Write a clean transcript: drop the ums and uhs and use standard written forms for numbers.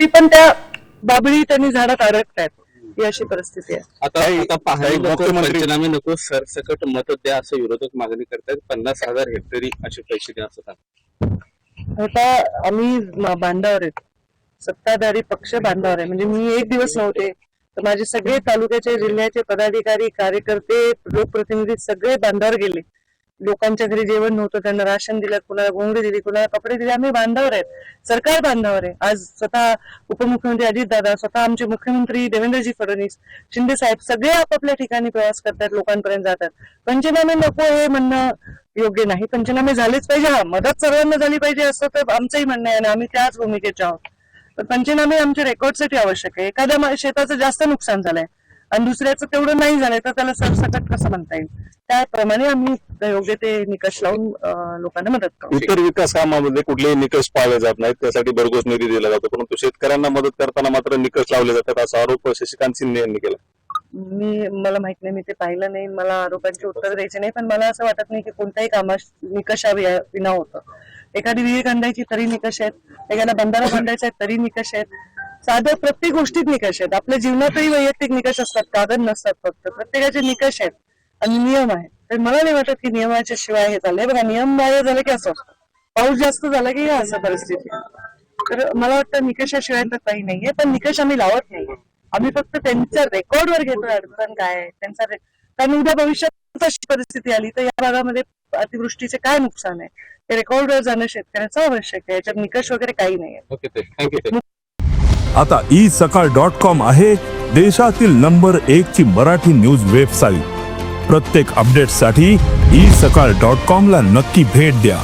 ती पण त्या बाबळी त्यांनी झाडात अडकतायत, ही अशी परिस्थिती आहे. आता पंचनामे नको, सरसकट मत द्या असं विरोधक मागणी करतात. 50,000 हेक्टरी असे पैसे द्या असं सांगतात. आता आम्ही बांधावर आहेत, सत्ताधारी पक्ष बांधावर आहे. म्हणजे मी एक दिवस नव्हते तर माझे सगळे तालुक्याचे जिल्ह्याचे पदाधिकारी, कार्यकर्ते, लोकप्रतिनिधी सगळे बांधावर गेले. लोकांच्या घरी जेवण नव्हतं, त्यांना राशन दिलं, कुणाला घोंगडी दिली, कुणाला कपडे दिले. आम्ही बांधावर आहेत, सरकार बांधावर आहे. आज स्वतः उपमुख्यमंत्री अजितदादा, स्वतः आमचे मुख्यमंत्री देवेंद्रजी फडणवीस, शिंदे साहेब सगळे आपापल्या ठिकाणी प्रवास करतात, लोकांपर्यंत जातात. पंचनामे नको हे म्हणणं योग्य नाही. पंचनामे झालेच पाहिजे, हा मदत सर्वांना झाली पाहिजे असं तर आमचंही म्हणणं आहे आणि आम्ही त्याच भूमिकेचे आहोत. पण पंचनामे आमच्या रेकॉर्डसाठी आवश्यक आहे. एखाद्या शेताचं जास्त नुकसान झालंय आणि दुसऱ्याचं तेवढं नाही झालंय तर त्याला सरसकट कसं म्हणता येईल, त्याप्रमाणे आम्ही योग्य ते निकष लावून लोकांना मदत करू. इतर विकास कामामध्ये कुठलेही निकष पाळले जात नाहीत, त्यासाठी भरघोस निधी दिला जातो, परंतु शेतकऱ्यांना मदत करताना मात्र निकष लावले जातात असा आरोप शशिकांत शिंदे यांनी केला. मला माहित नाही, मी ते पाहिलं नाही, मला आरोपांची उत्तर द्यायची नाही. पण मला असं वाटत नाही की कोणत्याही कामास निकषा विना होतं. एखादी विहीर बांधायची तरी निकष आहेत, एखादा बंधारा बांधायचा आहे तरी निकष आहेत. साधं प्रत्येक गोष्टीत निकष आहेत. आपल्या जीवनातही वैयक्तिक निकष असतात, कागद नसतात, फक्त प्रत्येकाचे निकष आहेत आणि नियम आहेत. तर मला नाही वाटत की नियमाच्या शिवाय हे चाललंय. बघा, नियम बाह्य झालं की असं असतं, पाऊस जास्त झाला की असं परिस्थिती. तर मला वाटतं निकषाशिवाय तर काही नाहीये. पण निकष आम्ही लावत नाही, आम्ही फक्त त्यांच्या रेकॉर्डवर घेतोय अडचण काय आहे त्यांचा. कारण उद्या भविष्यात अशी परिस्थिती आली तर या भागामध्ये अतिवृष्टीचे काय नुकसान आहे हे रेकॉर्डवर जाणं शेतकऱ्याचं आवश्यक आहे. याच्यात निकष वगैरे काही नाहीये. Okay, thank you. आता isakal.com आहे देशातील नंबर 1 ची मराठी न्यूज वेबसाईट. प्रत्येक अपडेटसाठी isakal.com ला नक्की भेट द्या.